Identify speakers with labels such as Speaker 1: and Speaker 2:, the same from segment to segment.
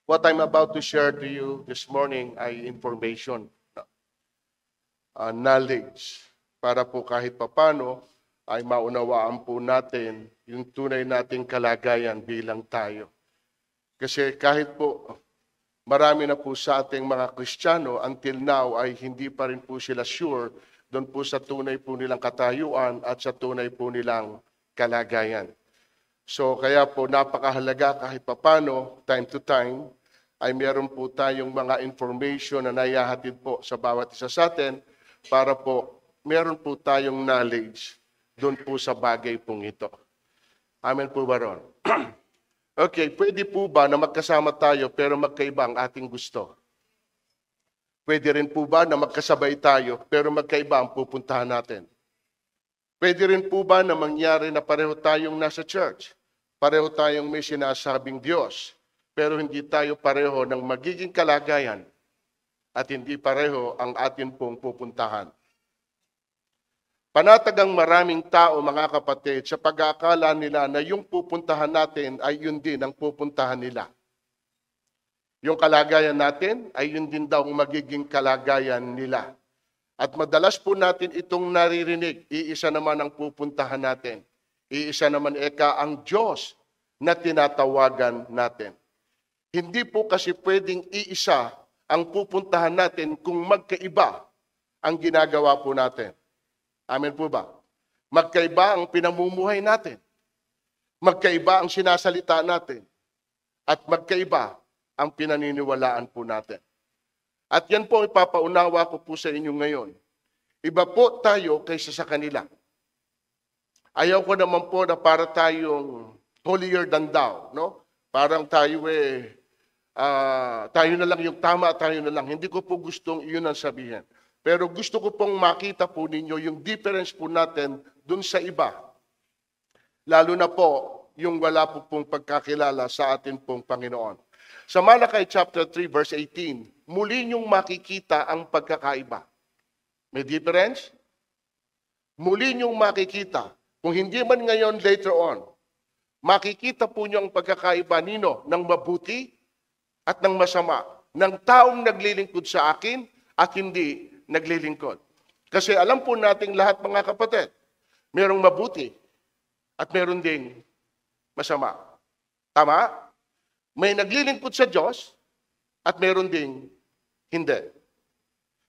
Speaker 1: What I'm about to share to you this morning ay information, knowledge, para po kahit papano ay maunawaan po natin yung tunay nating kalagayan bilang tayo. Kasi kahit po marami na po sa ating mga Kristiyano until now ay hindi pa rin po sila sure doon po sa tunay po nilang katayuan at sa tunay po nilang kalagayan. So kaya po napakahalaga kahit papano, time to time, ay meron po tayong mga information na naihahatid po sa bawat isa sa atin para po meron po tayong knowledge doon po sa bagay pong ito. Amen po ba ron? Okay, pwede po ba na magkasama tayo pero magkaiba ang ating gusto? Pwede rin po ba na magkasabay tayo pero magkaiba ang pupuntahan natin? Pwede rin po ba na mangyari na pareho tayong nasa church? Pareho tayong may sinasabing Diyos, pero hindi tayo pareho ng magiging kalagayan at hindi pareho ang atin pong pupuntahan. Panatagang maraming tao, mga kapatid, sa pag-aakala nila na yung pupuntahan natin ay yun din ang pupuntahan nila. Yung kalagayan natin ay yun din daw ang magiging kalagayan nila. At madalas po natin itong naririnig, iisa naman ang pupuntahan natin. Iisa naman ang Diyos na tinatawagan natin. Hindi po kasi pwedeng iisa ang pupuntahan natin kung magkaiba ang ginagawa po natin. Amen po ba? Magkaiba ang pinamumuhay natin. Magkaiba ang sinasalita natin. At magkaiba ang pinaniniwalaan po natin. At yan po ipapaunawa ko po sa inyo ngayon. Iba po tayo kaysa sa kanila. Ayaw ko naman po na para tayong holier than thou, no? Parang tayo tayo na lang yung tama, tayo na lang. Hindi ko po gustong iyon ang sabihin. Pero gusto ko pong makita po ninyo yung difference po natin dun sa iba. Lalo na po yung wala po pong pagkakilala sa atin pong Panginoon. Sa Malakay chapter 3 verse 18, muli niyong makikita ang pagkakaiba. May difference? Muli niyong makikita. Kung hindi man ngayon, later on, makikita po niyo ang pagkakaiba nino ng mabuti at ng masama, ng taong naglilingkod sa akin at hindi naglilingkod. Kasi alam po nating lahat, mga kapatid, merong mabuti at meron ding masama. Tama? May naglilingkod sa Diyos at meron ding hindi.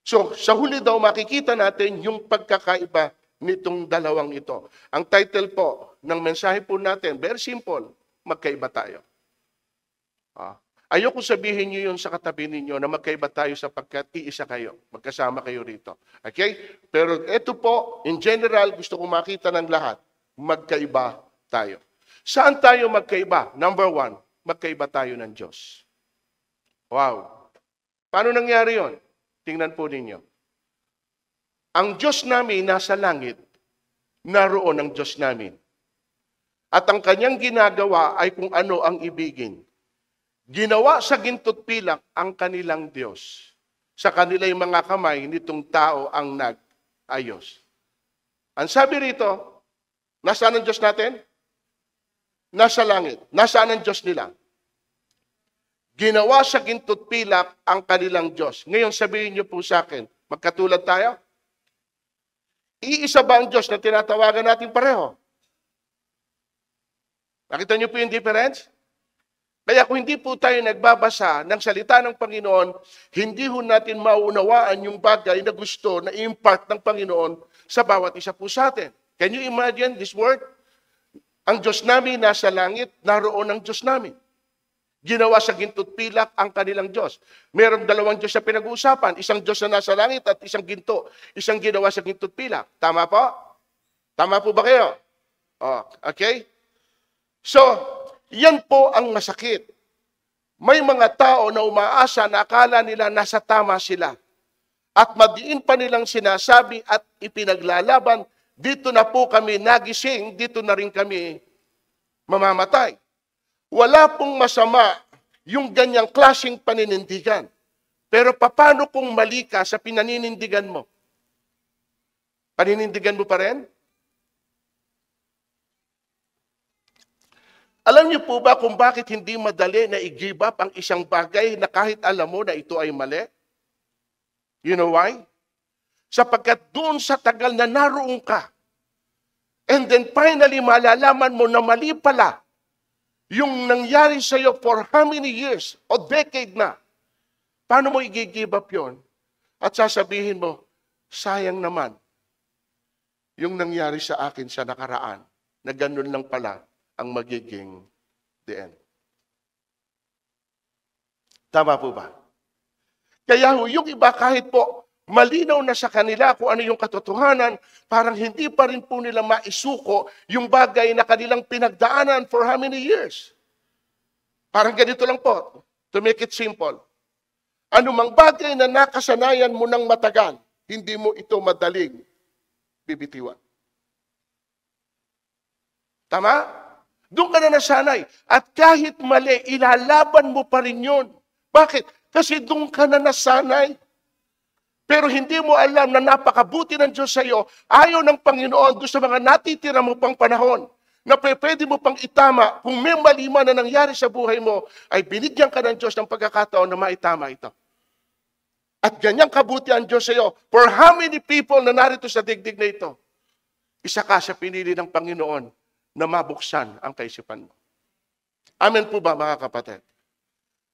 Speaker 1: So, sa huli daw makikita natin yung pagkakaiba nitong dalawang ito. Ang title po ng mensahe po natin, very simple, magkaiba tayo. Ayoko sabihin niyo yun sa katabi ninyo na magkaiba tayo sapagkat iisa kayo. Magkasama kayo rito. Okay? Pero ito po, in general, gusto ko makita ng lahat, magkaiba tayo. Saan tayo magkaiba? Number one, magkaiba tayo ng Diyos. Wow. Paano nangyari yon? Tingnan po ninyo. Ang Diyos namin nasa langit, naroon ang Diyos namin. At ang kanyang ginagawa ay kung ano ang ibigin. Ginawa sa ginto't pilak ang kanilang Diyos. Sa kanila'y mga kamay nitong tao ang nag-ayos. Ang sabi rito, nasaan ang Diyos natin? Nasa langit. Nasaan ang Diyos nila? Ginawa sa ginto't pilak ang kanilang Diyos. Ngayon sabihin niyo po sa akin, magkatulad tayo? Iisa ba ang Diyos na tinatawagan natin pareho? Nakita niyo po yung difference? Kaya kung hindi po tayo nagbabasa ng salita ng Panginoon, hindi ho natin mauunawaan yung bagay na gusto na i-impart ng Panginoon sa bawat isa po sa atin. Can you imagine this word? Ang Diyos namin nasa langit, naroon ang Diyos namin. Ginawa sa ginto't pilak ang kanilang Diyos. Merong dalawang Diyos na pinag-uusapan. Isang Diyos na nasa langit at isang ginto. Isang ginawa sa ginto't pilak. Tama po? Tama po ba kayo? Okay? So, yan po ang masakit. May mga tao na umaasa na akala nila nasa tama sila. At madiin pa nilang sinasabi at ipinaglalaban, dito na po kami nagising, dito na rin kami mamamatay. Wala pong masama yung ganyang klaseng paninindigan. Pero paano kung mali ka sa pinaninindigan mo? Paninindigan mo pa rin? Alam Alam niyo po ba kung bakit hindi madali na i-give up ang isang bagay na kahit alam mo na ito ay mali? You know why? Sapagkat doon sa tagal na naroon ka, and then finally malalaman mo na mali pala yung nangyari sa'yo for how many years o decade na. Paano mo i-give up yun? At sasabihin mo, sayang naman yung nangyari sa akin sa nakaraan na ganun lang pala ang magiging the end. Tama po ba? Kaya yung iba kahit po malinaw na sa kanila kung ano yung katotohanan, parang hindi pa rin po nila maisuko yung bagay na kanilang pinagdaanan for how many years. Parang ganito lang po, to make it simple. Anumang bagay na nakasanayan mo ng matagal, hindi mo ito madaling bibitiwan. Tama? Doon ka na nasanay. At kahit mali, ilalaban mo pa rin yun. Bakit? Kasi doon ka na nasanay. Pero hindi mo alam na napakabuti ng Diyos sa iyo, ayaw ng Panginoon doon sa mga natitira mo pang panahon, na pwede mo pang itama, kung may mali man na nangyari sa buhay mo, ay binigyan ka ng Diyos ng pagkakataon na maitama ito. At ganyang kabuti ang Diyos sa iyo. For how many people na narito sa digdig na ito, isa ka sa pinili ng Panginoon na mabuksan ang kaisipan mo. Amen po ba mga kapatid?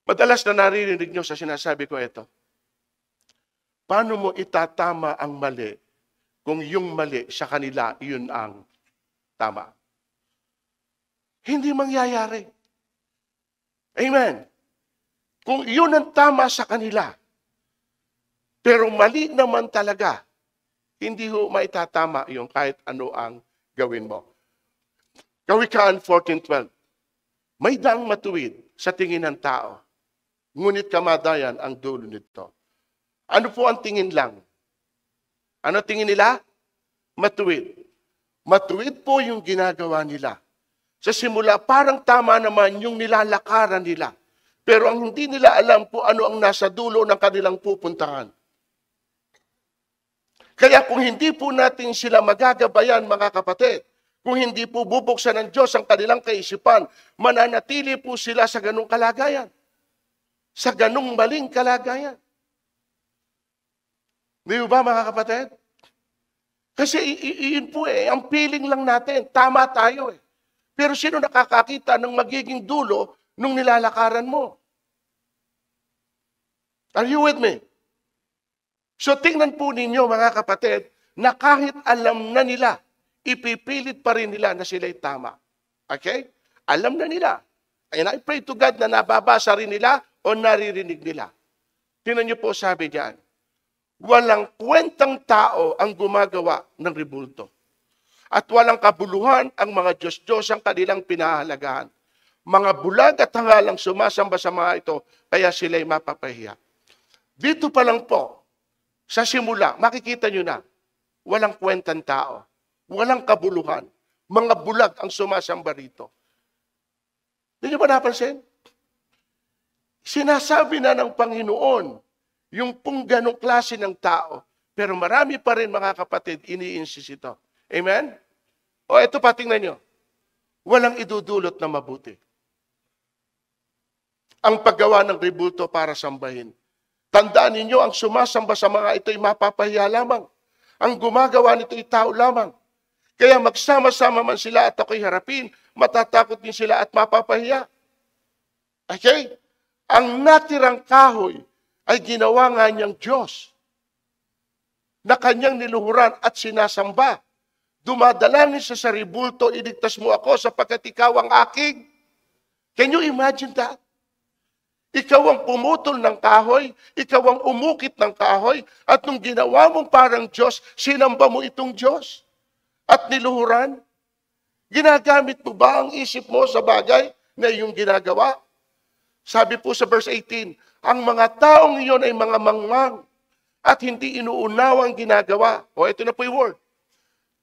Speaker 1: Madalas na naririnig nyo sa sinasabi ko ito. Paano mo itatama ang mali kung yung mali sa kanila, yun ang tama? Hindi mangyayari. Amen. Kung yun ang tama sa kanila, pero mali naman talaga, hindi ho maitatama yung kahit ano ang gawin mo. Kawikaan 14:12. May daang matuwid sa tingin ng tao, ngunit kamatayan ang dulo nito. Ano po ang tingin lang? Ano tingin nila? Matuwid. Matuwid po yung ginagawa nila. Sa simula, parang tama naman yung nilalakaran nila. Pero ang hindi nila alam po ano ang nasa dulo ng kanilang pupuntahan. Kaya kung hindi po natin sila magagabayan, mga kapatid, kung hindi po bubuksan ng Diyos ang kanilang kaisipan, mananatili po sila sa ganung kalagayan. Sa ganung maling kalagayan. Di ba mga kapatid? Kasi iyon po ang feeling lang natin. Tama tayo eh. Pero sino nakakakita ng magiging dulo nung nilalakaran mo? Are you with me? So tingnan po ninyo mga kapatid, na kahit alam na nila, ipipilit pa rin nila na sila'y tama. Okay? Alam na nila. And I pray to God na nababasa rin nila o naririnig nila. Tingnan niyo po sabi diyan, walang kwentang tao ang gumagawa ng rebulto. At walang kabuluhan ang mga Diyos-Diyos ang kanilang pinahahalagahan. Mga bulag at hangalang sumasamba sa mga ito, kaya sila'y mapapahiya. Dito pa lang po, sa simula, makikita nyo na, walang kwentang tao, walang kabuluhan, mga bulag ang sumasamba rito. Hindi nyo ba napansin? Sinasabi na ng Panginoon, yung pong ganong klase ng tao, pero marami pa rin mga kapatid, ini-insist ito. Amen? O ito pa, tingnan nyo. Walang idudulot na mabuti. Ang paggawa ng rebulto para sambahin. Tandaan ninyo, ang sumasamba sa mga ito'y mapapahiya lamang. Ang gumagawa nito'y tao lamang. Kaya magsama-sama man sila at ako'y harapin, matatakot din sila at mapapahiya. Okay? Ang natirang kahoy ay ginawa nga niyang Diyos na kanyang niluhuran at sinasamba. Dumadalangin siya sa rebulto, iligtas mo ako sapagkat ikaw ang aking. Can you imagine that? Ikaw ang pumutol ng kahoy, ikaw ang umukit ng kahoy, at nung ginawa mong parang Diyos, sinamba mo itong Diyos at niluhuran. Ginagamit mo ba ang isip mo sa bagay na iyong ginagawa? Sabi po sa verse 18, ang mga taong iyon ay mga mangmang at hindi inuunawa ang ginagawa. O ito na po yung word.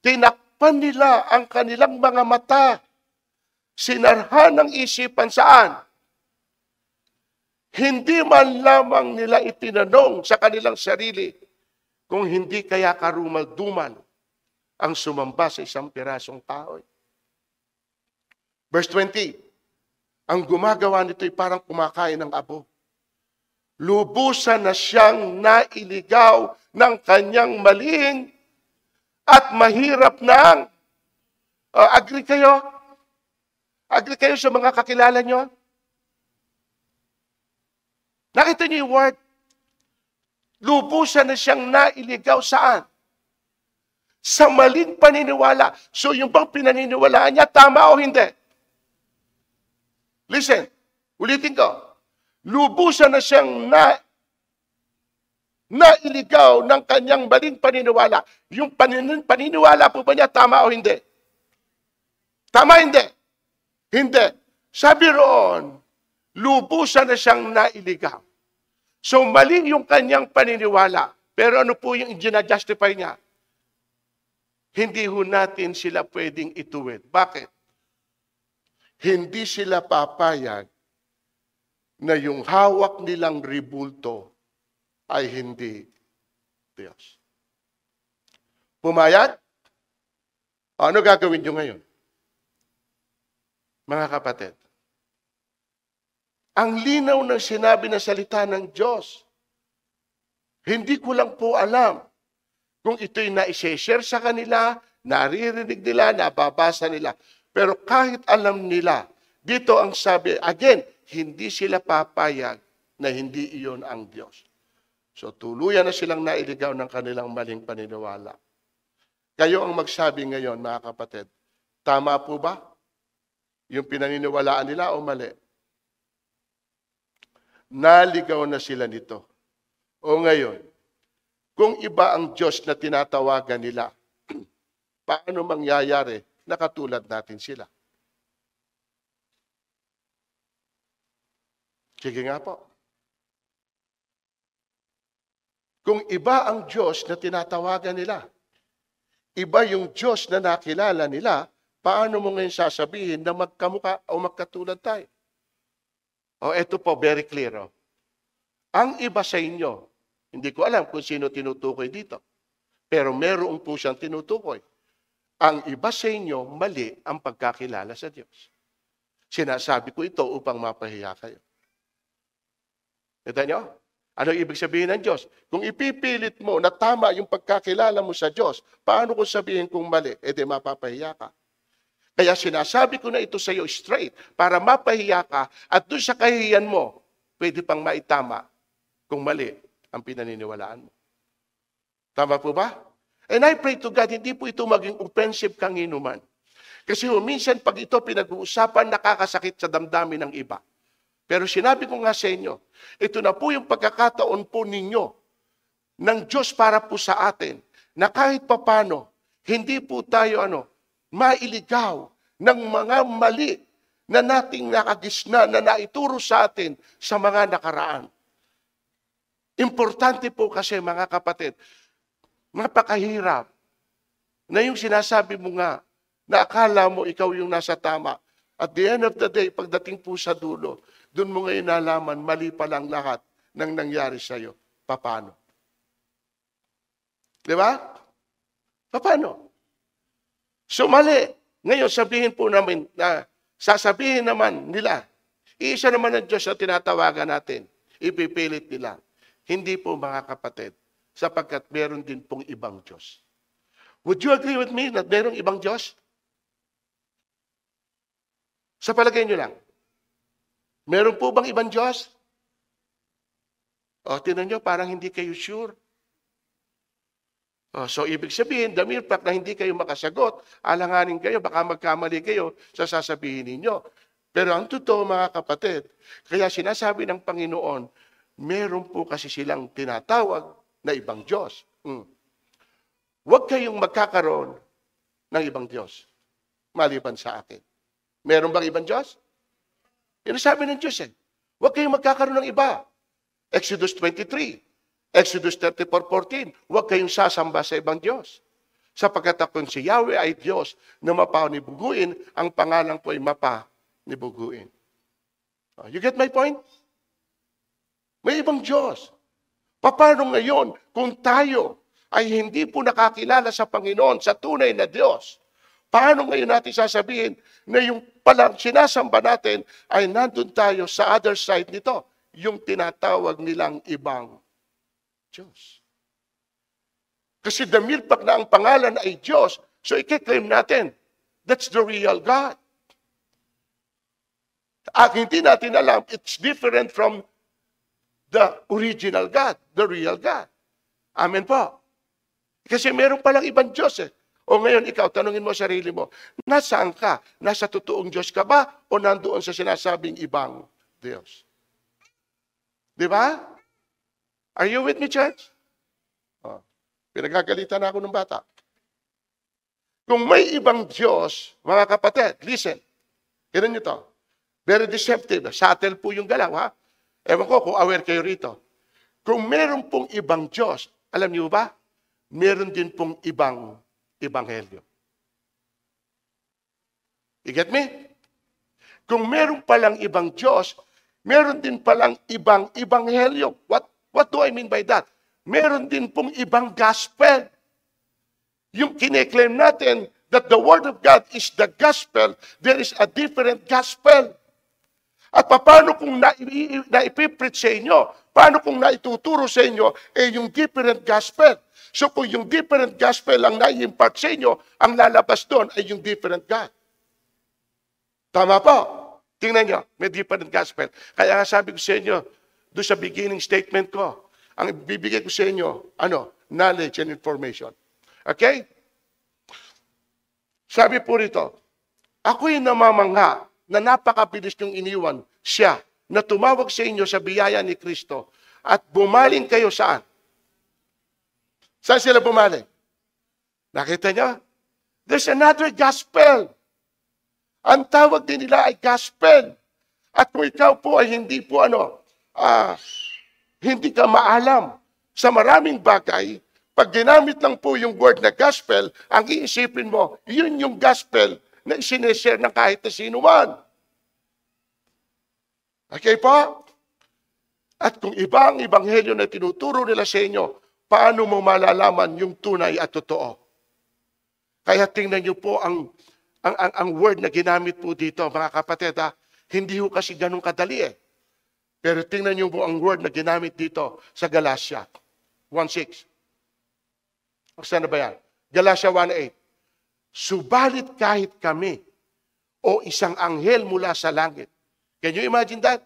Speaker 1: Tinakpan nila ang kanilang mga mata. Sinarhan ng isipan saan? Hindi man lamang nila itinanong sa kanilang sarili kung hindi kaya karumal-dumal ang sumamba sa isang pirasong kahoy. Verse 20, ang gumagawa nito ay parang kumakain ng abo. Lubusan na siyang nailigaw ng kanyang maling at mahirap ng agree kayo? Agree kayo sa mga kakilala nyo? Nakita niyo yung word? Lubusan na siyang nailigaw saan? Sa maling paniniwala. So yung bang pinaniniwalaan niya, tama o hindi? Listen, ulitin ko. Lubusan na siyang nailigaw ng kanyang maling paniniwala. Yung paniniwala po ba niya, tama o hindi? Tama hindi? Hindi. Sabi roon, lubusan na siyang nailigaw. So mali yung kanyang paniniwala. Pero ano po yung ginajustify niya? Hindi ho natin sila pwedeng ituwid. Bakit? Hindi sila papayag na yung hawak nilang ribulto ay hindi Diyos. Pumayag? Ano gagawin nyo ngayon? Mga kapatid, ang linaw ng sinabi na salita ng Diyos, hindi ko lang po alam kung ito'y na-share sa kanila, naririnig nila, nababasa nila. Pero kahit alam nila, dito ang sabi, again, hindi sila papayag na hindi iyon ang Diyos. So tuluyan na silang nailigaw ng kanilang maling paniniwala. Kayo ang magsabi ngayon, mga kapatid, tama po ba yung pinaniniwalaan nila o mali? Naligaw na sila nito. O ngayon, kung iba ang Diyos na tinatawagan nila, paano mangyayari na katulad natin sila? Sige nga po. Kung iba ang Diyos na tinatawagan nila, iba yung Diyos na nakilala nila, paano mo ngayon sasabihin na magkamuka o magkatulad tayo? O eto po, very clear. Ang iba sa inyo, hindi ko alam kung sino tinutukoy dito. Pero meron po siyang tinutukoy. Ang iba sa inyo, mali ang pagkakilala sa Diyos. Sinasabi ko ito upang mapahiya kayo. Kita nyo? Ano ibig sabihin ng Diyos? Kung ipipilit mo na tama yung pagkakilala mo sa Diyos, paano kung sabihin kung mali? E di mapapahiya ka. Kaya sinasabi ko na ito sa iyo straight para mapahiya ka at doon sa kahihiyan mo, pwede pang maitama kung mali ang pinaniniwalaan mo. Tama po ba? And I pray to God, hindi po ito maging offensive kang inuman. Kasi minsan pag ito pinag-uusapan, nakakasakit sa damdamin ng iba. Pero sinabi ko nga sa inyo, ito na po yung pagkakataon po ninyo ng Diyos para po sa atin na kahit papano, hindi po tayo mailigaw ng mga mali na nating nakagisna na naituro sa atin sa mga nakaraan. Importante po kasi mga kapatid, napakahirap na yung sinasabi mo nga na akala mo ikaw yung nasa tama. At the end of the day, pagdating po sa dulo, doon mo ngayon nalaman, mali pa lang lahat ng nangyari sa iyo. Paano? Di ba? Paano? So mali. Ngayon, sabihin po namin na sasabihin naman nila, isa naman ang Diyos na tinatawagan natin. Ipipilit nila. Hindi po mga kapatid, sapagkat meron din pong ibang Diyos. Would you agree with me na merong ibang Diyos? Sa palagay nyo lang, meron po bang ibang Diyos? O, tinan nyo, parang hindi kayo sure. So, ibig sabihin, the mere fact na hindi kayo makasagot, alanganin kayo, baka magkamali kayo sa sasabihin ninyo. Pero ang totoo, mga kapatid, kaya sinasabi ng Panginoon, meron po kasi silang tinatawag na ibang Diyos. Huwag kayong magkakaroon ng ibang Diyos, maliban sa akin. Meron bang ibang Diyos? Yan ang sabi ng Diyos Huwag kayong magkakaroon ng iba. Exodus 23. Exodus 34:14, huwag kayong sasamba sa ibang Diyos. Sapagkat akong si Yahweh ay Diyos na mapanibuguin, ang pangalan ko ay mapanibuguin. You get my point? May ibang Diyos. Paano ngayon kung tayo ay hindi po nakakilala sa Panginoon, sa tunay na Diyos? Paano ngayon natin sasabihin na yung palang sinasamba natin ay nandun tayo sa other side nito, yung tinatawag nilang ibang Diyos. Kasi the mere fact na ang pangalan ay Diyos, so i-claim natin, that's the real God. At hindi natin alam, it's different from the original God, the real God. Amen po. Kasi meron palang ibang Diyos eh. O ngayon ikaw, tanungin mo sarili mo, nasaan ka? Nasa totoong Diyos ka ba? O nandoon sa sinasabing ibang Diyos? Di ba? Are you with me, church? Oh, pinagagalitan ako ng bata. Kung may ibang Diyos, mga kapatid, listen, kinan nyo to. Very deceptive. Subtle po yung galaw, ha? Ewan ko kung aware kayo rito. Kung meron pong ibang Diyos, alam niyo ba? Meron din pong ibang ebanghelyo. You get me? Kung meron palang ibang Diyos, meron din palang ibang ebanghelyo. What do I mean by that? Meron din pong ibang gospel. Yung kine-claim natin that the Word of God is the gospel, there is a different gospel. At paano kung naipipreach sa inyo? Paano kung naituturo sa inyo yung different gospel? So kung yung different gospel ang nai-impart sa inyo, ang lalabas doon ay yung different God. Tama po. Tingnan nyo, may different gospel. Kaya nga sabi ko sa inyo, doon sa beginning statement ko, ang bibigay ko sa inyo, knowledge and information. Okay? Sabi po rito, ako'y namamangha na napakabilis niyong iniwan siya na tumawag sa inyo sa biyaya ni Kristo at bumaling kayo saan? Saan sila bumaling? Nakita niyo? There's another gospel. Ang tawag din nila ay gospel. At kung ikaw po ay hindi po hindi ka maalam sa maraming bagay, pag ginamit lang po yung word na gospel, ang iisipin mo, yun yung gospel na isineshare ng kahit na sino man. Okay po? At kung iba ang ebanghelyo na tinuturo nila sa inyo, paano mo malalaman yung tunay at totoo? Kaya tingnan niyo po ang word na ginamit po dito, mga kapatid, hindi ho kasi ganun kadali eh. Pero tingnan niyo po ang word na ginamit dito sa Galatia 1:6. Saan na ba yan? Galatia 1:8. Subalit kahit kami o isang anghel mula sa langit. Can you imagine that?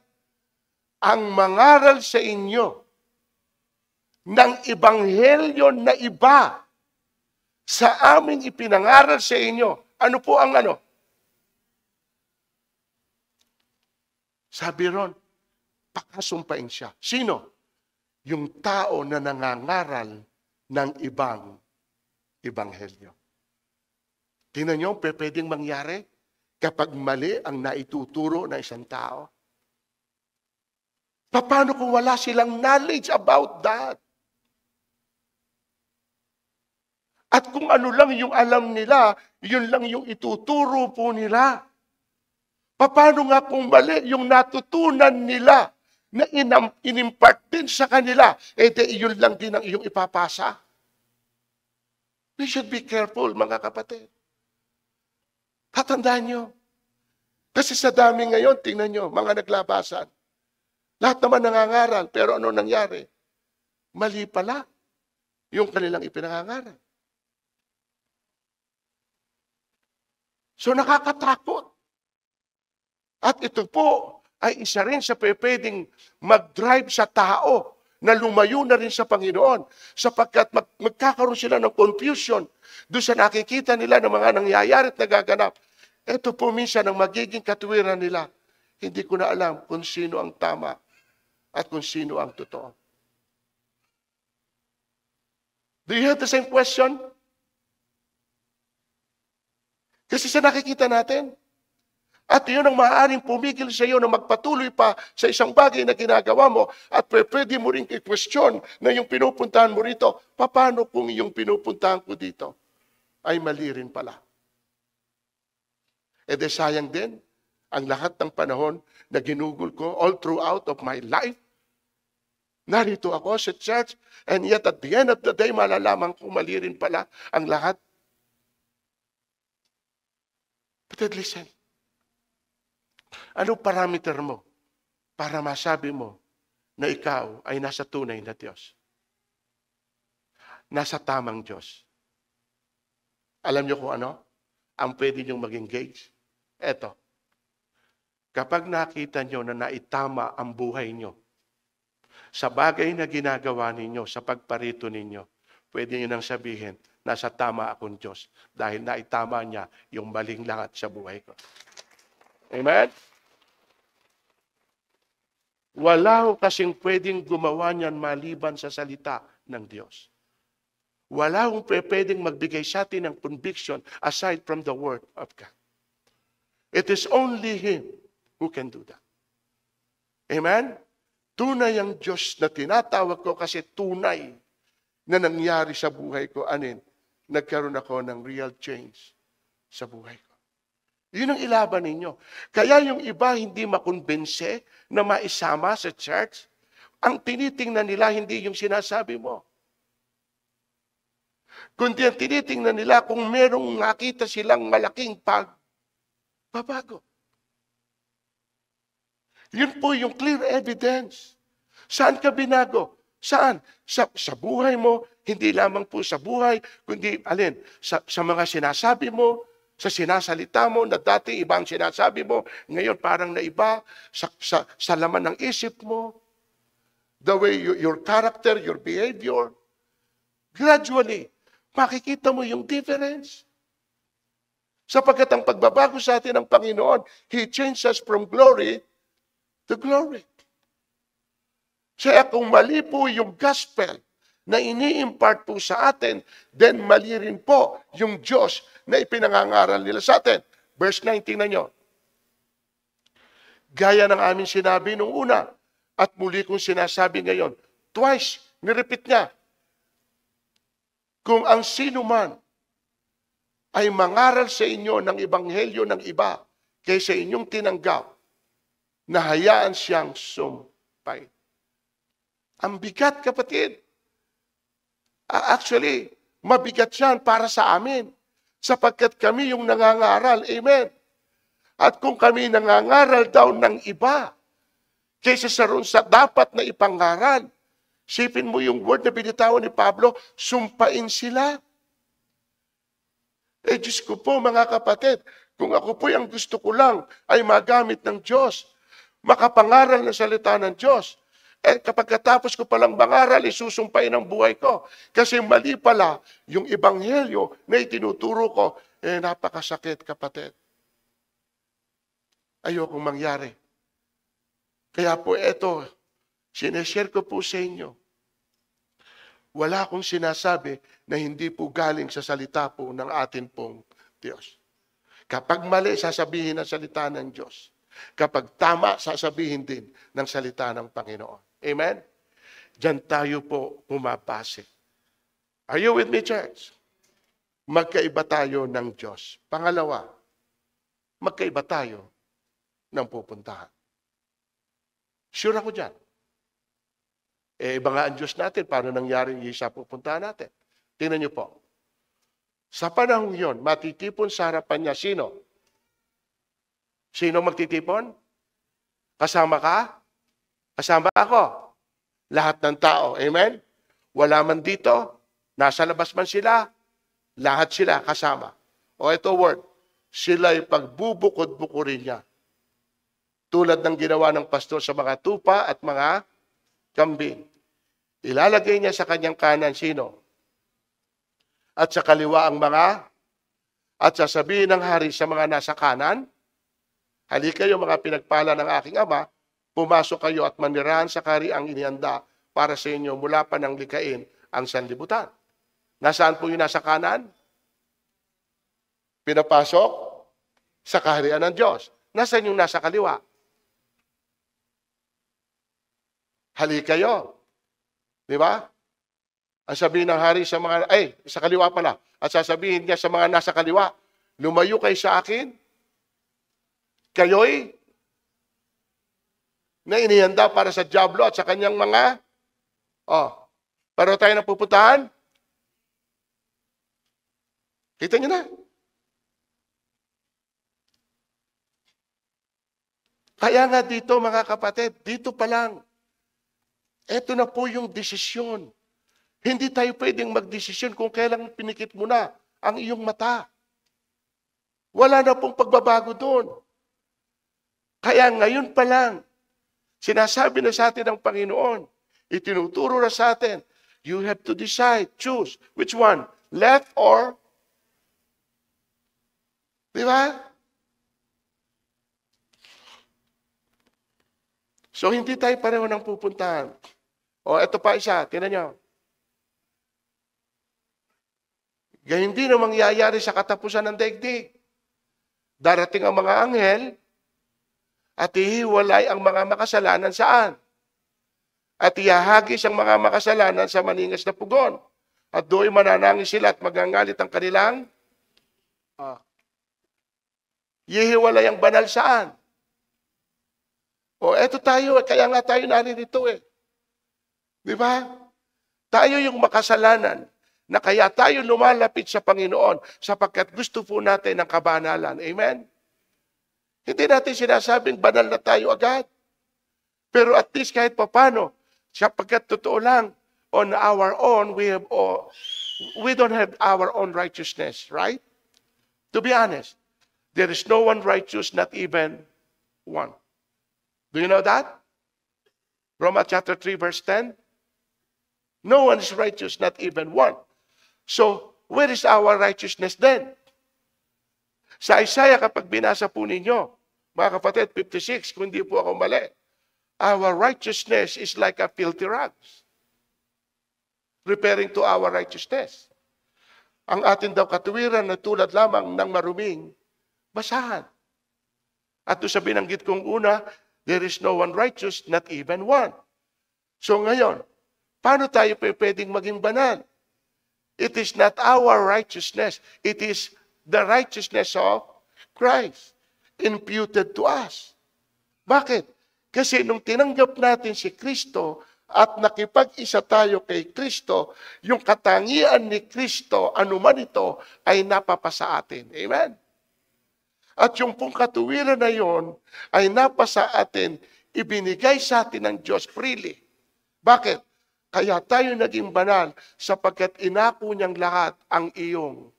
Speaker 1: Ang mangaral sa inyo ng ebanghelyo na iba sa aming ipinangaral sa inyo. Ano po ang Sabi ron, pakasumpain siya. Sino? Yung tao na nangangaral ng ibang ebanghelyo. Tingnan nyo, pwedeng mangyari kapag mali ang naituturo ng isang tao. Paano kung wala silang knowledge about that? At kung ano lang yung alam nila, yun lang yung ituturo po nila. Paano nga kung mali yung natutunan nila na inimpart din sa kanila, yun lang din ang iyong ipapasa? We should be careful, mga kapatid. Tatandaan nyo. Kasi sa dami ngayon, tingnan nyo, mga naglabasan. Lahat naman nangangaral, pero ano nangyari? Mali pala yung kanilang ipinangangaral. So nakakatakot. At ito po ay isa rin sa pwedeng mag-drive sa tao na lumayo na rin sa Panginoon sapagkat magkakaroon sila ng confusion doon sa nakikita nila ng mga nangyayari at nagaganap. Ito po minsan ang magiging katuwiran nila. Hindi ko na alam kung sino ang tama at kung sino ang totoo. Do you have the same question? Kasi sa nakikita natin, at yun ang maaaring pumigil sa iyo na magpatuloy pa sa isang bagay na ginagawa mo at pwede mo rin i-question na yung pinupuntahan mo rito, paano kung yung pinupuntahan ko dito ay mali rin pala? Sayang din ang lahat ng panahon na ginugol ko all throughout of my life. Narito ako sa church and yet at the end of the day malalaman ko mali rin pala ang lahat. But listen, ano parameter mo para masabi mo na ikaw ay nasa tunay na Diyos? Nasa tamang Diyos. Alam niyo kung ano? Ang pwede niyong mag-engage? Eto. Kapag nakita niyo na naitama ang buhay niyo sa bagay na ginagawa ninyo, sa pagparito ninyo, pwede niyo nang sabihin, nasa tama akong Diyos dahil naitama niya yung maling lahat sa buhay ko. Amen? Wala ko kasing pwedeng gumawa niyan maliban sa salita ng Diyos. Wala akong pwedeng magbigay sa atin ng conviction aside from the Word of God. It is only Him who can do that. Amen? Tunay ang Diyos na tinatawag ko kasi tunay na nangyari sa buhay ko. Nagkaroon ako ng real change sa buhay ko. Yun ang ilaban ninyo. Kaya yung iba hindi makonbense na maisama sa church. Ang tinitingnan nila hindi yung sinasabi mo. Kundi ang tinitingnan nila kung merong nakita silang malaking pagbabago. Yun po yung clear evidence. Saan ka binago? Saan? Sa buhay mo, hindi lamang po sa buhay, kundi sa mga sinasabi mo, sa sinasalita mo, na dati ibang sinasabi mo, ngayon parang naiba, sa laman ng isip mo, the way your character, your behavior, gradually, makikita mo yung difference. Sapagkat ang pagbabago sa atin ng Panginoon, He changed us from glory to glory. Kaya kung mali po yung gospel na ini-impart po sa atin, then mali rin po yung Diyos na ipinangangaral nila sa atin. Verse 19 na nyo. Gaya ng aming sinabi nung una, at muli kong sinasabi ngayon, twice, nirepeat niya, kung ang sino man ay mangaral sa inyo ng ebanghelyo ng iba kaysa inyong tinanggap, na hayaan siyang sumpay. Ang bigat, kapatid. Actually, mabigat yan para sa amin. Sapagkat kami yung nangangaral. Amen. At kung kami nangangaral daw ng iba, kaysa sa dapat na ipangaral, sipin mo yung word na binitawan ni Pablo, sumpain sila. Diyos ko po, mga kapatid, kung ako po ang gusto ko lang ay magamit ng Diyos, makapangaral ng salita ng Diyos, kapag katapos ko palang mangaral, isusumpay ng buhay ko. Kasi mali pala yung ebanghelyo na itinuturo ko, napakasakit, kapatid. Ayokong mangyari. Kaya po eto, sineshare ko po sa inyo. Wala akong sinasabi na hindi po galing sa salita po ng atin pong Diyos. Kapag mali, sasabihin ang salita ng Diyos. Kapag tama, sasabihin din ng salita ng Panginoon. Amen? Diyan tayo po pumapasok. Are you with me, church? Magkaiba tayo ng Diyos. Pangalawa, magkaiba tayo ng pupuntahan. Sure ako dyan. Iba nga ang Diyos natin, paano nangyari sa pupuntahan natin? Tingnan niyo po. Sa panahon yon, matitipon sa harapan niya, sino? Sino magtitipon? Kasama ka? Kasama ako. Lahat ng tao. Amen? Wala man dito. Nasa labas man sila. Lahat sila kasama. O ito word. Sila'y pagbubukod-bukurin niya. Tulad ng ginawa ng pastor sa mga tupa at mga kambing. Ilalagay niya sa kanyang kanan sino? At sa kaliwa ang mga, at sasabihin ng hari sa mga nasa kanan, halika kayo mga pinagpala ng aking ama, pumasok kayo at manirahan sa kahariang inihanda para sa inyo mula pa ng likain ang sanlibutan. Nasaan po yung nasa kanan? Pinapasok sa kaharian ng Diyos. Nasaan yung nasa kaliwa? Halika kayo. Di ba? Ang sabihin ng hari sa mga, sa kaliwa pala. At sasabihin niya sa mga nasa kaliwa, lumayo kayo sa akin. Kayo'y na inihanda para sa dyablo at sa kanyang mga, pero tayo na pupuntahan. Kita niyo na. Kaya nga dito mga kapatid, dito pa lang, eto na po yung desisyon. Hindi tayo pwedeng magdesisyon kung kailan pinikit mo na ang iyong mata. Wala na pong pagbabago doon. Kaya ngayon pa lang, sinasabi na sa atin ng Panginoon, itinuturo na sa atin, you have to decide, choose. Which one? Left or? Di ba? So, hindi tayo pareho ng pupuntahan. O, eto pa isa, tinan nyo. Ganyan din ang mangyayari sa katapusan ng daigdig. Darating ang mga anghel at ihiwalay ang mga makasalanan saan? At ihahagis ang mga makasalanan sa maningas na pugon. At doon mananangis sila at magangalit ang kanilang ihiwalay ang banal saan? O eto tayo, kaya nga tayo naririto eh. Di ba? Tayo yung makasalanan na kaya tayo lumalapit sa Panginoon sapagkat gusto po natin ng kabanalan. Amen? Hindi natin sinasabing banal na tayo agad. Pero at least kahit papano, sapagkat totoo lang, on our own, we don't have our own righteousness, right? To be honest, there is no one righteous, not even one. Do you know that? Romans chapter 3, verse 10. No one is righteous, not even one. So, where is our righteousness then? Sa Isaiah, kapag binasa po ninyo, mga kapatid, 56, kung hindi po ako mali, our righteousness is like a filthy rags. Referring to our righteousness. Ang atin daw katuwiran na tulad lamang ng maruming basahan. At doon sa binanggit kong una, there is no one righteous, not even one. So ngayon, paano tayo pwedeng maging banal? It is not our righteousness. It is the righteousness of Christ imputed to us. Bakit? Kasi nung tinanggap natin si Kristo at nakipag-isa tayo kay Kristo, yung katangian ni Kristo, anuman ito, ay napapasa atin. Amen? At yung pong katuwiran na yon ay napasa atin, ibinigay sa atin ng Diyos freely. Bakit? Kaya tayo naging banal sapagkat inako niyang lahat ang iyong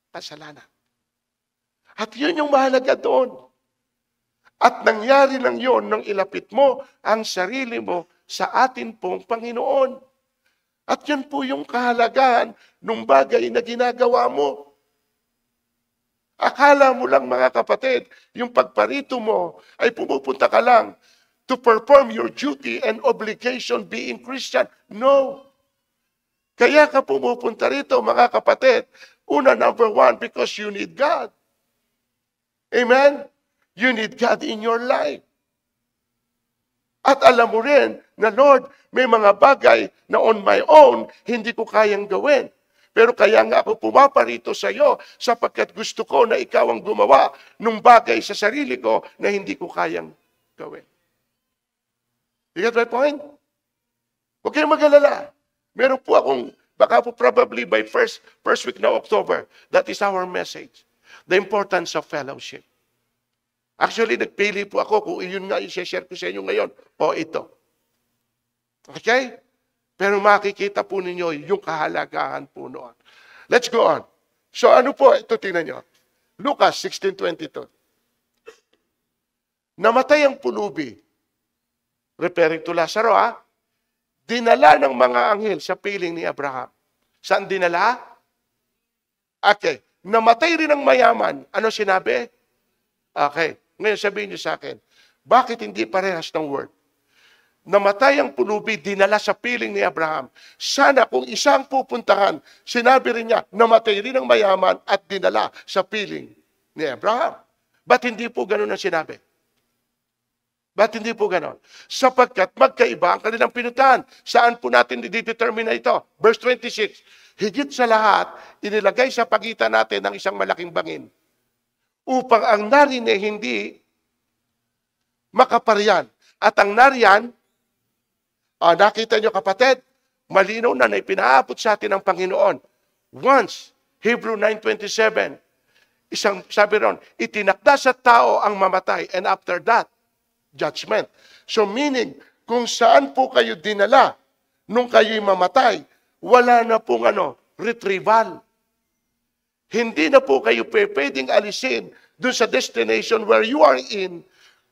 Speaker 1: kasalanan. At yun yung mahalaga doon. At nangyari lang yon nang ilapit mo ang sarili mo sa atin pong Panginoon. At yan po yung kahalagahan ng bagay na ginagawa mo. Akala mo lang mga kapatid, yung pagparito mo ay pumupunta ka lang to perform your duty and obligation being Christian. No. Kaya ka pumupunta rito mga kapatid, number one, because you need God. Amen? You need God in your life. At alam mo rin na Lord, may mga bagay na on my own, hindi ko kayang gawin. Pero kaya nga ako pumaparito sa iyo sapagkat gusto ko na ikaw ang gumawa ng bagay sa sarili ko na hindi ko kayang gawin. You get my point? Huwag kayong mag-alala. Meron po akong, baka po probably by first week na October, that is our message. The importance of fellowship. Actually, nagpili po ako kung iyon nga i-share ko sa inyo ngayon o ito. Okay? Pero makikita po ninyo yung kahalagahan po noon. Let's go on. So ano po? Ito tingnan nyo. Lucas 16:22. Namatay ang pulubi. Referring to Lazaro, dinala ng mga anghel sa piling ni Abraham. Saan dinala? Okay. Namatay rin ang mayaman. Ano sinabi? Okay. Ngayon sabihin niyo sa akin, bakit hindi parehas ng word? Namatay ang pulubi, dinala sa piling ni Abraham. Sana kung isang pupuntahan, sinabi rin niya, namatay rin ang mayaman at dinala sa piling ni Abraham. Ba't hindi po ganun ang sinabi? Ba't hindi po ganun? Sapagkat magkaiba ang kanilang pinuntahan. Saan po natin i-determine na ito? Verse 26, higit sa lahat, inilagay sa pagitan natin ng isang malaking bangin upang ang narin ay hindi makaparian. At ang nariyan, nakita nyo kapatid, malinaw na ipinaabot sa atin ng Panginoon. Once, Hebrew 9:27, isang sabi ron, itinakda sa tao ang mamatay, and after that, judgment. So meaning, kung saan po kayo dinala nung kayo'y mamatay, wala na pong retrieval. Hindi na po kayo pwedeng alisin dun sa destination where you are in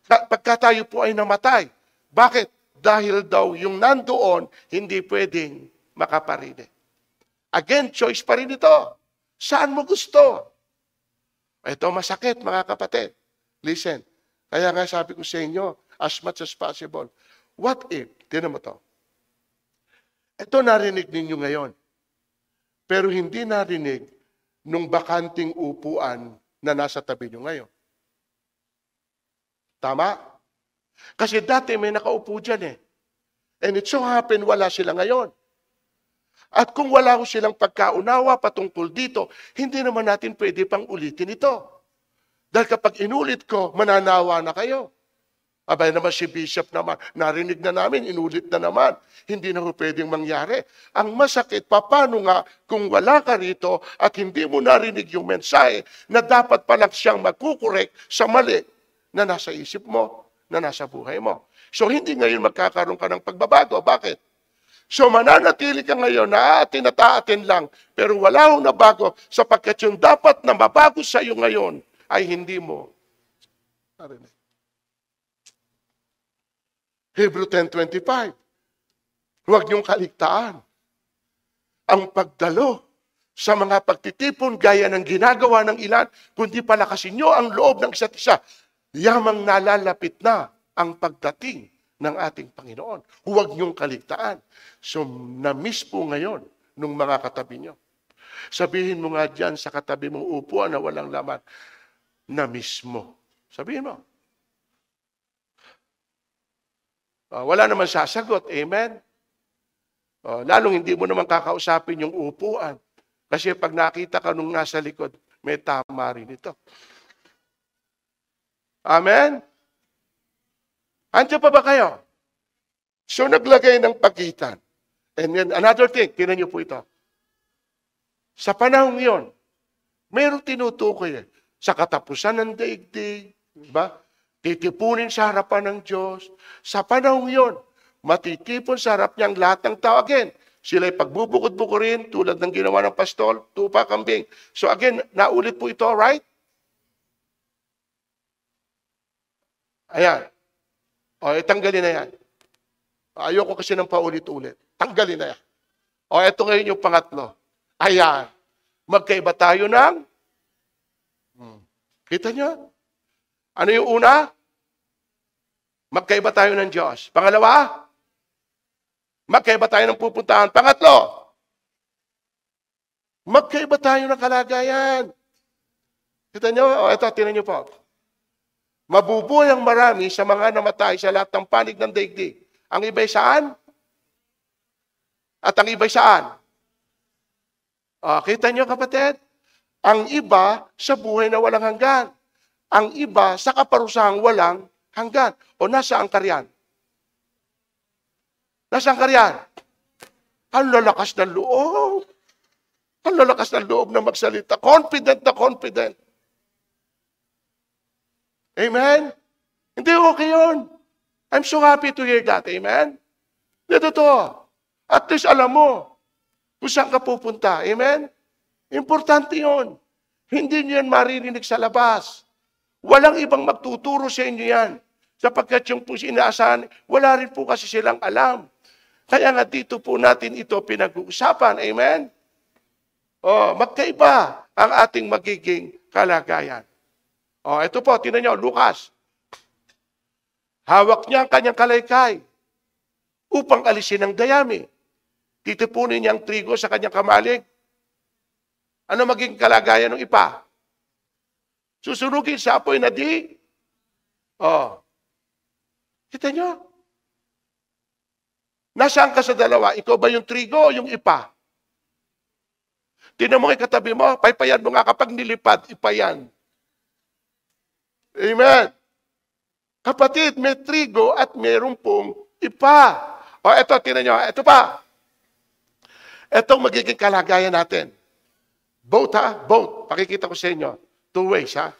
Speaker 1: pagka tayo po ay namatay. Bakit? Dahil daw yung nandoon, hindi pwedeng makaparide. Again, choice pa rin ito. Saan mo gusto? Ito masakit, mga kapatid. Listen, kaya nga sabi ko sa inyo, as much as possible, what if, tinan mo to, ito narinig ninyo ngayon, pero hindi narinig nung bakanting upuan na nasa tabi nyo ngayon. Tama? Kasi dati may nakaupo dyan eh. And it so happen, wala sila ngayon. At kung wala ko silang pagkaunawa patungkol dito, hindi naman natin pwede pang ulitin ito. Dahil kapag inulit ko, mananawa na kayo. Abay naman si Bishop naman, narinig na namin, inulit na naman. Hindi na pwedeng mangyari. Ang masakit, paano nga kung wala ka rito at hindi mo narinig yung mensahe na dapat palang siyang magkukorek sa mali na nasa isip mo, na nasa buhay mo. So hindi ngayon magkakaroon ka ng pagbabago. Bakit? So mananatili ka ngayon na atin lang, pero wala hong nabago sapagkat yung dapat na mabago sa iyo ngayon ay hindi mo narinig. Hebrew 10:25. Huwag niyong kaligtaan ang pagdalo sa mga pagtitipon gaya ng ginagawa ng ilan, kundi palakasin niyo ang loob ng isa't isa. Yamang nalalapit na ang pagdating ng ating Panginoon. Huwag niyong kaligtaan. So, na-miss po ngayon nung mga katabi niyo. Sabihin mo nga dyan sa katabi mong upuan na walang laman, na-miss mo. Sabihin mo. Wala naman sasagot. Amen? Lalong hindi mo naman kakausapin yung upuan. Kasi pag nakita ka nung nasa likod, may tama rin ito. Amen? Andiyan pa ba kayo? So naglagay ng pagitan. And then another thing, tinan niyo po ito. Sa panahon yon, mayroong tinutukoy sa katapusan ng daigdig, diba? Titipunin sa harapan ng Diyos. Sa panahon yon, matitipon sa harap niyang lahat ng tao. Again, sila'y pagbubukod-bukurin tulad ng ginawa ng pastol, tupa, kambing. So again, naulit po ito, right? Ayan. Tanggalin na yan. Ayoko kasi ng paulit-ulit. Tanggalin na yan. Ito ngayon yung pangatlo. Ayan. Magkaiba tayo ng... Kita nyo? Ano yung una? Magkaiba tayo ng Diyos. Pangalawa? Magkaiba tayo ng pupuntahan. Pangatlo? Magkaiba tayo ng kalagayan. Kita nyo? Ito, tinan nyo po. Mabubuhay ang marami sa mga namatay sa lahat ng panig ng daigdig. Ang iba'y saan? At ang iba'y saan? Kita nyo kapatid? Ang iba sa buhay na walang hanggan. Ang iba sa kaparusahang walang hanggan. O nasa ang karyan? Nasa ang karyan? Ang lalakas ng loob. Ang lalakas ng loob na magsalita. Confident na confident. Amen? Hindi okay yun. I'm so happy to hear that. Amen? Dito to. At least alam mo kung saan ka pupunta. Amen? Importante yun. Hindi nyo yan maririnig sa labas. Walang ibang magtuturo sa inyo yan. Sapagkat yung po inaasahan, wala rin po kasi silang alam. Kaya nga dito po natin ito pinag-uusapan. Amen? Magkaiba ang ating magiging kalagayan. Ito po, tinan nyo, Lucas. Hawak niya ang kanyang kalaykay upang alisin ang dayami. Titipunin niya ang trigo sa kanyang kamalig. Ano magiging kalagayan ng ipa? Susunugin sa apoy na di. Kita nyo? Nasaan ka sa dalawa? Ikaw ba yung trigo o yung ipa? Tinan mo kay katabi mo, paypayan mo nga kapag nilipad, ipayan. Amen. Kapatid, may trigo at mayroon pong ipa. Eto, tinan nyo, eto pa. Etong magiging kalagayan natin. Boat ha? Boat. Pakikita ko sa inyo. 2 ways ha?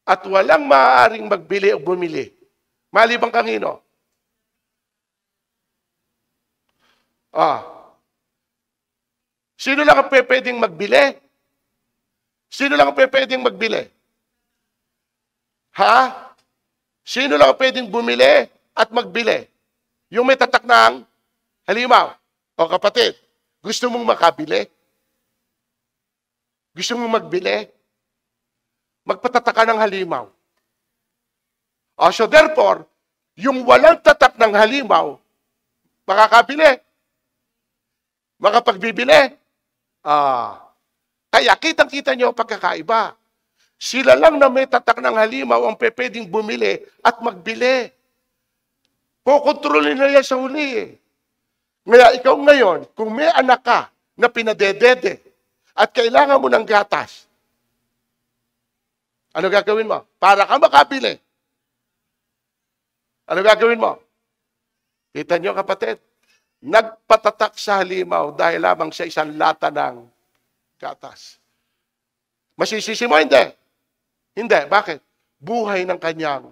Speaker 1: at walang maaaring magbili o bumili. Maliban kanino? Sino lang ang pwedeng magbili? Sino lang ang pwedeng magbili? Sino lang ang pwedeng bumili at magbili? Yung may tatak ng halimaw. O kapatid, gusto mong makabili? Gusto mong magbili? Magpatataka ng halimaw. So therefore, yung walang tatak ng halimaw, makakabili. Makapagbibili. Kaya kitang-kita nyo ang pagkakaiba. Sila lang na may tatak ng halimaw ang pwedeng bumili at magbili. Kukontrolin na yan sa huli. Ngayon, ikaw ngayon, kung may anak ka na pinadedede at kailangan mo ng gatas, ano gagawin mo? Para ka makabili. Ano gagawin mo? Kita nyo kapatid, nagpatatak sa halimaw dahil lamang sa isang lata ng gatas. Masisisi mo? Hindi. Hindi. Bakit? Buhay ng kanyang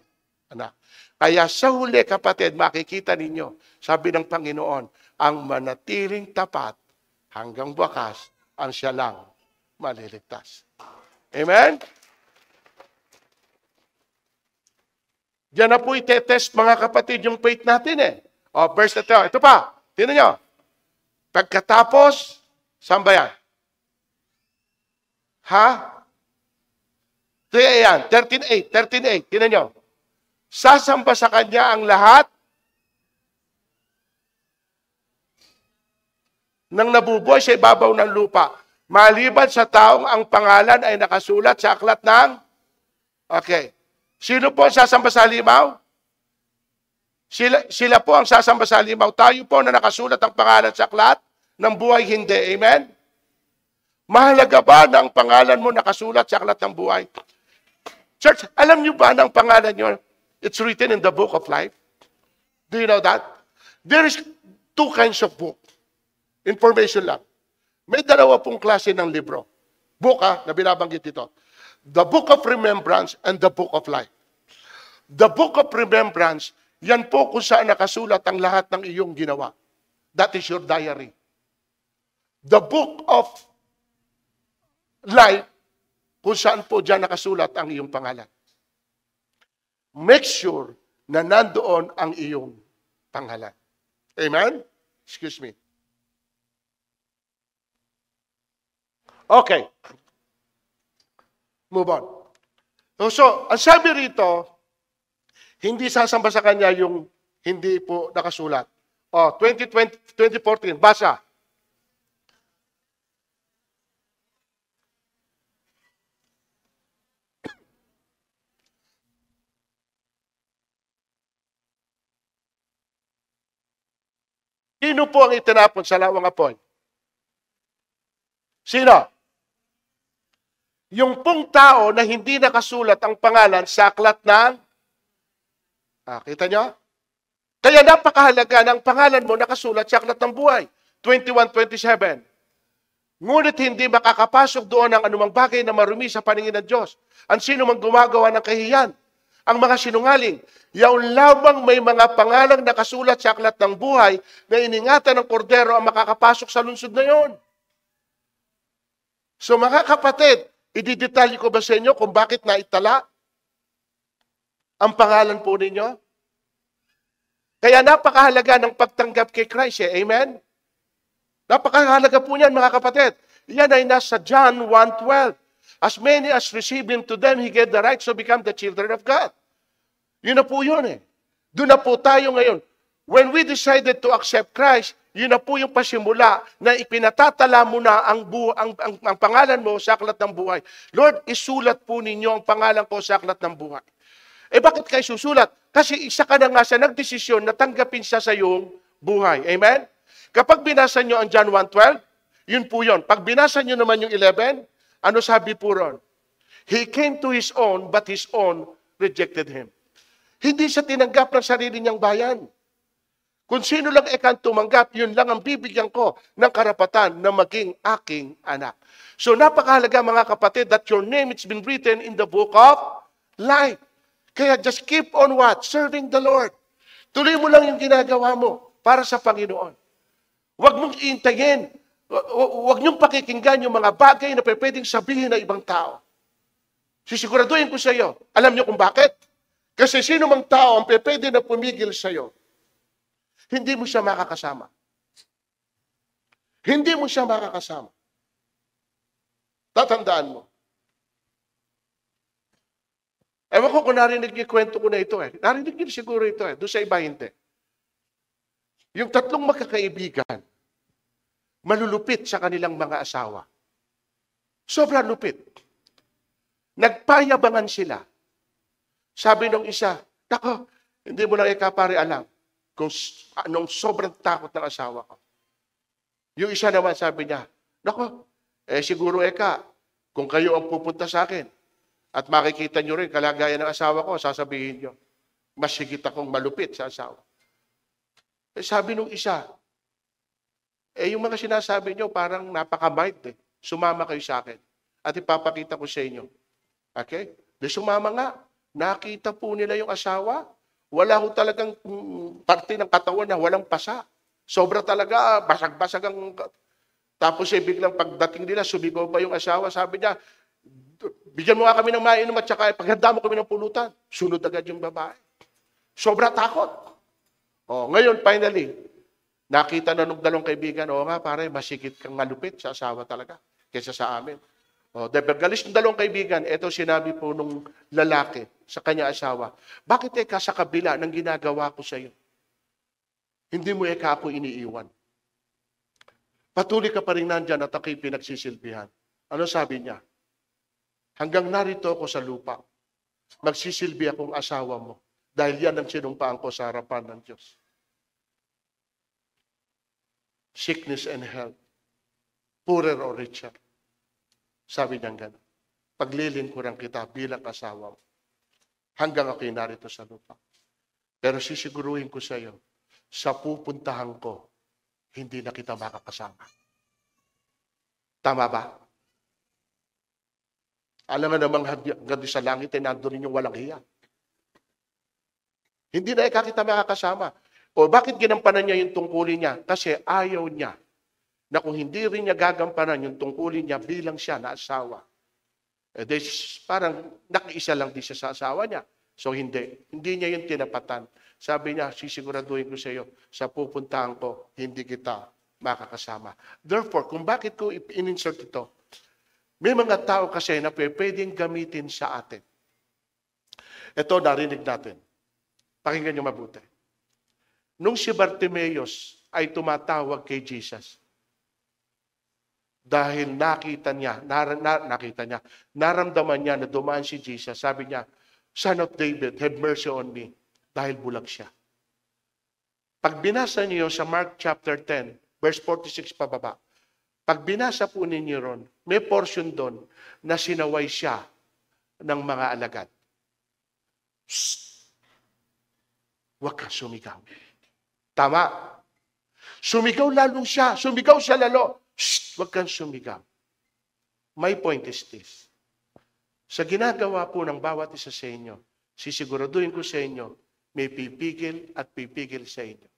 Speaker 1: anak. Kaya sa huli, kapatid, makikita ninyo, sabi ng Panginoon, ang manatiling tapat hanggang wakas, ang siya lang maliligtas. Amen? Diyan na po itetest, mga kapatid, yung faith natin eh. Verse ito. Ito pa. Tingnan nyo. Pagkatapos, saan ba yan? Ayan, 13:8. 13:8. Tingnan nyo. Sasamba sa kanya ang lahat ng nabubuhay sa ibabaw ng lupa. Maliban sa taong ang pangalan ay nakasulat sa aklat ng... Okay. Sino po ang sasamba sa halimaw? Sila po ang sasamba sa halimaw. Tayo po na nakasulat ang pangalan sa aklat ng buhay, hindi. Amen? Mahalaga ba na ang pangalan mo nakasulat sa aklat ng buhay? Church, alam niyo ba na ang pangalan niyo, it's written in the book of life? Do you know that? There is two kinds of book. Information lang. May dalawa pong klase ng libro. Book na binabanggit dito. The Book of Remembrance and the Book of Life. The Book of Remembrance, yan po kung saan nakasulat ang lahat ng iyong ginawa. That is your diary. The Book of Life, kung saan po dyan nakasulat ang iyong pangalan. Make sure na nandoon ang iyong pangalan. Amen? Excuse me. Okay. Move on. So, ang sabi rito, hindi sasamba sa kanya yung hindi po nakasulat. 2014, basa. Sino po ang itinapon sa lawang apoy? Sino? Yung pong tao na hindi nakasulat ang pangalan sa aklat ng... kita nyo? Kaya napakahalaga ng pangalan mo nakasulat sa aklat ng buhay. 21:27. Ngunit hindi makakapasok doon ang anumang bagay na marumi sa paningin ng Diyos. Ang sino mang gumagawa ng kahiyan. Ang mga sinungaling. Yaon lamang may mga pangalang nakasulat sa aklat ng buhay na iningatan ng kordero ang makakapasok sa lungsod na yon. So mga kapatid, ididetalye ko ba sa inyo kung bakit naitala ang pangalan po ninyo? Kaya napakahalaga ng pagtanggap kay Christ. Amen? Napakahalaga po niyan, mga kapatid. Yan ay nasa John 1:12. As many as receive Him, to them He gave the right to become the children of God. Yun na po yun eh. Doon na po tayo ngayon. When we decided to accept Christ, yun na po yung pasimula na ipinatatala mo na ang pangalan mo sa aklat ng buhay. Lord, isulat po ninyo ang pangalan ko sa aklat ng buhay. Bakit kayo susulat? Kasi isa ka na nga sa nagdesisyon na tanggapin siya sa iyong buhay. Amen? Kapag binasa nyo ang John 1:12, yun po yun. Pag binasa nyo naman yung 11, ano sabi po ron? He came to His own, but His own rejected Him. Hindi siya tinanggap ng sarili niyang bayan. Kung sino lang ikan tumanggap, yun lang ang bibigyan ko ng karapatan na maging aking anak. So napakahalaga mga kapatid that your name has been written in the book of life. Kaya just keep on what? Serving the Lord. Tuloy mo lang yung ginagawa mo para sa Panginoon. Huwag mong iintayin. Huwag niyong pakikinggan yung mga bagay na pwedeng sabihin ng ibang tao. Sisiguraduhin ko sa iyo. Alam niyo kung bakit? Kasi sino mang tao ang pwede na pumigil sa iyo, hindi mo siya makakasama. Hindi mo siya makakasama. Tatandaan mo. Ewan ko kung narinig niyo kwento ko na ito eh. Narinig niyo siguro ito eh. Doon sa iba hindi. Yung tatlong magkakaibigan, malulupit sa kanilang mga asawa. Sobrang lupit. Nagpayabangan sila. Sabi nung isa, "Nako, hindi mo lang pare alam kung anong sobrang takot ng asawa ko." Yung isa naman sabi niya, "Nako, siguro kung kayo ang pupunta sa akin at makikita nyo rin kalagayan ng asawa ko, sasabihin nyo, mas higit akong malupit sa asawa." Sabi nung isa, yung mga sinasabi nyo parang napaka-mild eh. Sumama kayo sa akin at ipapakita ko sa inyo. Okay? Di sumama nga. Nakita po nila yung asawa. Wala ho talagang parte ng katawan na walang pasa. Sobra talaga, basag-basag ang... Tapos biglang pagdating nila, sumigaw pa yung asawa. Sabi niya, "Bigyan mo nga kami ng mainom at saka paghanda mo kami ng pulutan." Sunod agad yung babae. Sobra takot. Ngayon, finally, nakita na nung dalawang kaibigan, "Oo nga pare, masikit kang malupit sa asawa talaga kaysa sa amin." Galis ng dalawang kaibigan, ito sinabi po nung lalaki sa kanya asawa, "Bakit sa kabila ng ginagawa ko sa iyo, hindi mo ako iniiwan? Patuloy ka pa rin nandyan at ako'y pinagsisilbihan." Ano sabi niya? "Hanggang narito ako sa lupa, magsisilbi akong asawa mo dahil yan ang sinumpaan ko sa harapan ng Diyos. Sickness and health, poorer or richer." Sabi niya gano'n, "Paglilingkuran kita bilang asawa mo hanggang ako'y narito sa lupa. Pero sisiguruhin ko sa iyo, sa pupuntahan ko, hindi na kita makakasama." Tama ba? Alam nga namang hanggang sa langit ay nandun yung walang hiya. Hindi na kita makakasama. Bakit ginampanan niya yung tungkulin niya? Kasi ayaw niya na kung hindi rin niya gagampanan yung tungkulin niya bilang siya na asawa, parang nakiisa lang din siya sa asawa niya. So hindi niya yung tinapatan. Sabi niya, "Sisiguraduhin ko sa iyo, sa pupuntahan ko, hindi kita makakasama." Therefore, kung bakit ko in-insert ito, may mga tao kasi na pwedeng gamitin sa atin. Ito, narinig natin. Pakinggan niyo mabuti. Nung si Bartimeus ay tumatawag kay Jesus, dahil nakita niya, naramdaman niya na dumaan si Jesus, sabi niya, "Son of David, have mercy on me." Dahil bulag siya. Pag binasa niyo sa Mark chapter 10, verse 46 pababa, pag binasa po ninyo ron, may portion doon na sinaway siya ng mga alagad. Shh! Huwag kang sumigaw. Tama. Sumigaw lalo siya. Sumigaw siya lalo. Shh! Huwag kang sumigaw. My point is this. Sa ginagawa po ng bawat isa sa inyo, sisiguraduhin ko sa inyo, may pipigil at pipigil sa inyo.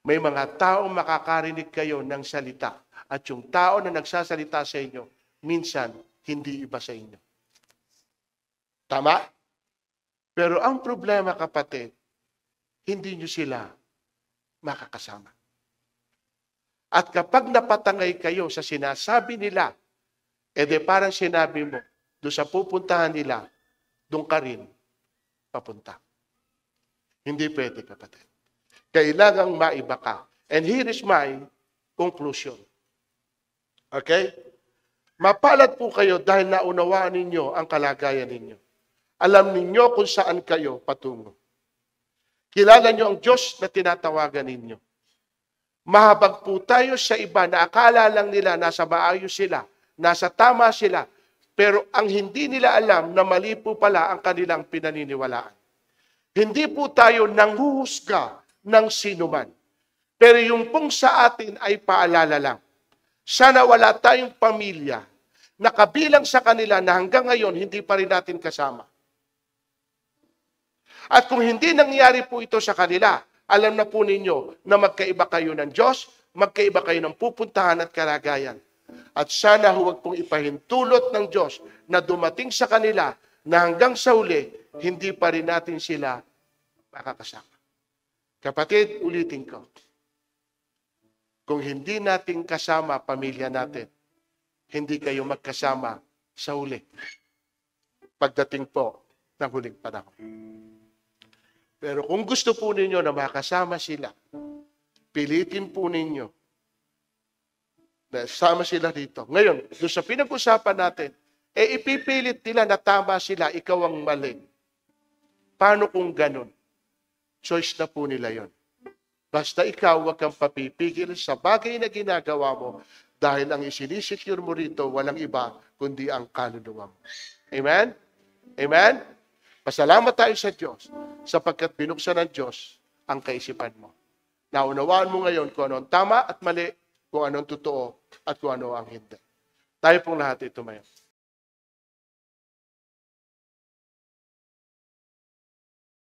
Speaker 1: May mga taong makakarinig kayo ng salita at yung tao na nagsasalita sa inyo, minsan, hindi iba sa inyo. Tama? Pero ang problema, kapatid, hindi nyo sila makakasama. At kapag napatangay kayo sa sinasabi nila, parang sinabi mo, doon sa pupuntahan nila, doon ka rin papunta. Hindi pwede, kapatid. Kailangang maiba ka. And here is my conclusion. Okay? Mapalad po kayo dahil naunawaan ninyo ang kalagayan ninyo. Alam ninyo kung saan kayo patungo. Kilala nyo ang Diyos na tinatawagan ninyo. Mahabag po tayo sa iba na akala lang nila nasa maayos sila, nasa tama sila, pero ang hindi nila alam na mali po pala ang kanilang pinaniniwalaan. Hindi po tayo nanghuhusga ng sinuman. Pero yung pong sa atin ay paalala lang. Sana wala tayong pamilya na kabilang sa kanila na hanggang ngayon hindi pa rin natin kasama. At kung hindi nangyari po ito sa kanila, alam na po ninyo na magkaiba kayo ng Diyos, magkaiba kayo ng pupuntahan at kalagayan. At sana huwag pong ipahintulot ng Diyos na dumating sa kanila na hanggang sa uli, hindi pa rin natin sila makakasama. Kapatid, ulitin ko. Kung hindi natin kasama pamilya natin, hindi kayo magkasama sa uli. Pagdating po ng huling panahon. Pero kung gusto po ninyo na makasama sila, pilitin po ninyo na sama sila dito. Ngayon, doon sa pinag-usapan natin, ipipilit nila na tama sila, ikaw ang mali. Paano kung ganun? Choice na po nila yon. Basta ikaw, huwag kang papipigil sa bagay na ginagawa mo dahil ang isinisecure mo rito, walang iba kundi ang kaluluwa mo. Amen? Amen? Pasalamat tayo sa Diyos sapagkat binuksan ng Diyos ang kaisipan mo. Naunawaan mo ngayon kung ano ang tama at mali, kung ano ang totoo at kung ano ang hindi. Tayo pong lahat ito ngayon.